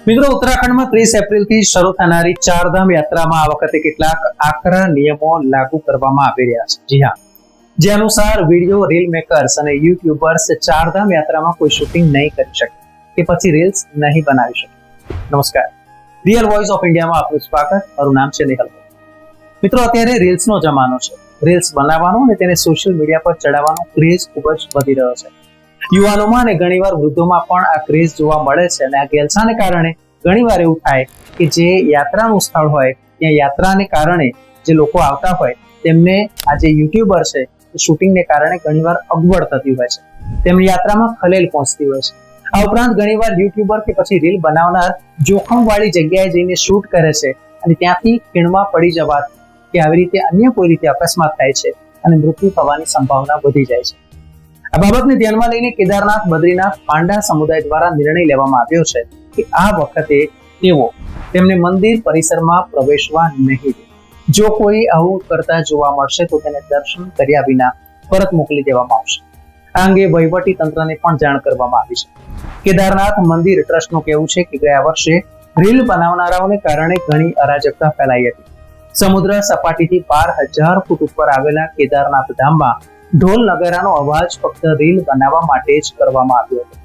મિત્રો, ઉત્તરાખંડમાં 30 એપ્રિલથી શરૂ થનારી ચારધામ યાત્રામાં આ વખતે કેટલાક આકરા નિયમો લાગુ કરવામાં આવી રહ્યા છે. જી હા, જે અનુસાર વિડીયો રીલ મેકર્સ અને યુટ્યુબર્સ ચારધામ યાત્રામાં કોઈ શૂટિંગ નહીં કરી શકે કે પછી રીલ્સ નહીં બનાવી શકે. નમસ્કાર, રિયલ વોઇસ ઓફ ઇન્ડિયામાં આપનું સ્વાગત. મારું નામ છે નિહલ. મિત્રો, અત્યારે રીલ્સનો જમાનો છે. રીલ્સ બનાવવાનો અને તેને સોશિયલ મીડિયા પર ચડાવવાનો ક્રેઝ ખૂબ જ વધી રહ્યો છે. યુવાનોમાં અને ઘણીવાર વૃદ્ધોમાં પણ આ ક્રેઝ જોવા મળે છે અને આ ગેલસાને કારણે ઘણીવાર એવું થાય કે જે યાત્રાનું સ્થળ હોય ત્યાં યાત્રાને કારણે જે લોકો આવતા હોય તેમને આ જે યુટ્યુબર છે એ શૂટિંગને કારણે ઘણીવાર અગવડ થતી હોય છે, તેમની યાત્રામાં ખલેલ પહોંચતી હોય છે. આ ઉપરાંત ઘણીવાર યુટ્યુબર કે પછી રીલ બનાવનાર જોખમવાળી જગ્યાએ જઈને શૂટ કરે છે અને ત્યાંથી ખીણમાં પડી જવા કે આવી રીતે અન્ય કોઈ રીતે અકસ્માત થાય છે અને મૃત્યુ થવાની સંભાવના વધી જાય છે. આ બાબતને ધ્યાનમાં લઈને કેદારનાથ, બદ્રીનાથ, પાંડા સમુદાય દ્વારા નિર્ણય લેવામાં આવ્યો છે કે આ વખતે તેમને મંદિર પરિસરમાં પ્રવેશવા નહીં દે. જો કોઈ આવું કરતા જોવા મળશે તો તેને દર્શન કર્યા વિના પરત મોકલી દેવામાં આવશે. આ અંગે વહીવટી તંત્રને પણ જાણ કરવામાં આવી છે. કેદારનાથ મંદિર ટ્રસ્ટનું કહેવું છે કે ગયા વર્ષે રીલ બનાવનારાઓને કારણે ઘણી અરાજકતા ફેલાઈ હતી. સમુદ્ર સપાટીથી 12,000 ફૂટ ઉપર આવેલા કેદારનાથ ધામમાં ઢોલ નગારાનો અવાજ ફક્ત રીલ બનાવવા માટે જ કરવામાં આવ્યો હતો.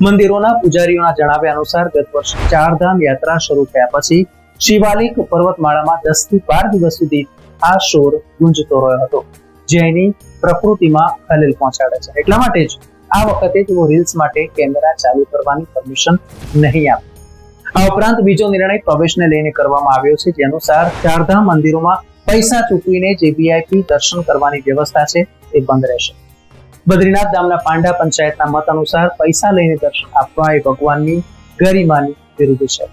મંદિરોના પૂજારીઓના જણાવ્યા અનુસાર ગત વર્ષે ચારધામ યાત્રા શરૂ થયા પછી શિવાલિક પર્વતમાળામાં 10 થી 12 દિવસ સુધી આ શોર ગુંજતો રહ્યો હતો, જે એની પ્રકૃતિમાં ખલેલ પહોંચાડે છે. એટલા માટે જ આ વખતે તેઓ રીલ્સ માટે કેમેરા ચાલુ કરવાની પરમિશન નહીં આપે. આ ઉપરાંત બીજો નિર્ણય પ્રવેશને લઈને કરવામાં આવ્યો છે, જે અનુસાર ચારધામ મંદિરોમાં પૈસા ચૂકવીને જે વીઆઈપી દર્શન કરવાની વ્યવસ્થા છે તે બંધ રહેશે. બદ્રીનાથ ધામના પાંડા પંચાયતના મત અનુસાર પૈસા લઈને દર્શન આપવા એ ભગવાનની ગરિમાની વિરુદ્ધ છે.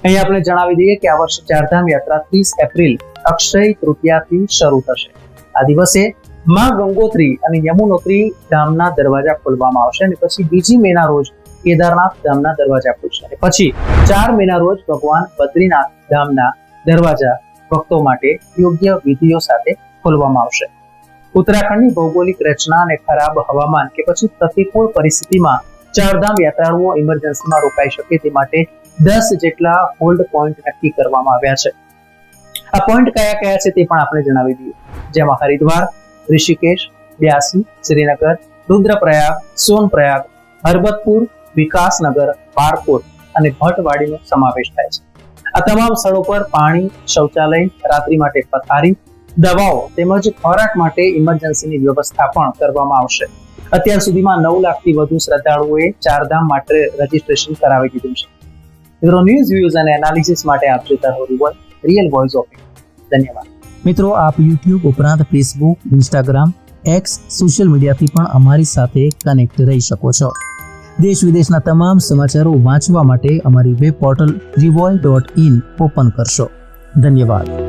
અહીં આપણે જણાવી દઈએ કે આ વર્ષે ચારધામ યાત્રા 30 એપ્રિલ અક્ષય તૃતીયાથી શરૂ થશે. આ દિવસે માં ગંગોત્રી અને યમુનોત્રી ધામના દરવાજા ખોલવામાં આવશે અને પછી 2 મેના રોજ કેદારનાથ ધામના દરવાજા ખુલશે અને પછી 4 મેના રોજ ભગવાન બદ્રીનાથ ધામના દરવાજા ભક્તો માટે યોગ્ય વિધિઓ સાથે ખોલવામાં આવશે. ઉત્તરાખંડની ભૌગોલિક રચના અને ખરાબ હવામાન કે પછી પ્રતિકૂળ પરિસ્થિતિમાં ચારધામ યાત્રાળુઓ ઇમરજન્સીમાં રોકાઈ શકે તે માટે 10 જેટલા હોલ્ડ પોઈન્ટ નક્કી કરવામાં આવ્યા છે. આ પોઈન્ટ કયા કયા છે તે પણ આપણે જણાવી દઈએ, જેમાં હરિદ્વાર, ઋષિકેશ, બ્યાસી, શ્રીનગર, રુદ્રપ્રયાગ, સોનપ્રયાગ, હરબતપુર, વિકાસનગર, બારકોટ અને ભટ્ટવાડીનો સમાવેશ થાય છે. આ તમામ સ્થળો પર પાણી, શૌચાલય, રાત્રિ માટે પથારી, દવાઓ તેમજ ખોરાક માટે ઇમરજન્સીની વ્યવસ્થા પણ કરવામાં આવશે. અત્યાર સુધીમાં 9 લાખથી વધુ શ્રદ્ધાળુઓએ ચારધામ માટે રજીસ્ટ્રેશન કરાવી દીધું છે. મિત્રો, ન્યૂઝ, વ્યૂઝ અને એનાલિસિસ માટે આપ જોતા રહો રિયલ વોઇસ ઓફ ઇન્ડિયા. ધન્યવાદ. મિત્રો, આપ યુટ્યુબ ઉપરાંત ફેસબુક, ઇન્સ્ટાગ્રામ, એક્સ સોશિયલ મીડિયાથી પણ અમારી સાથે કનેક્ટ રહી શકો છો. દેશ વિદેશના તમામ સમાચારો વાંચવા માટે અમારી વેબ પોર્ટલ revolt.in ઓપન કરશો. ધન્યવાદ.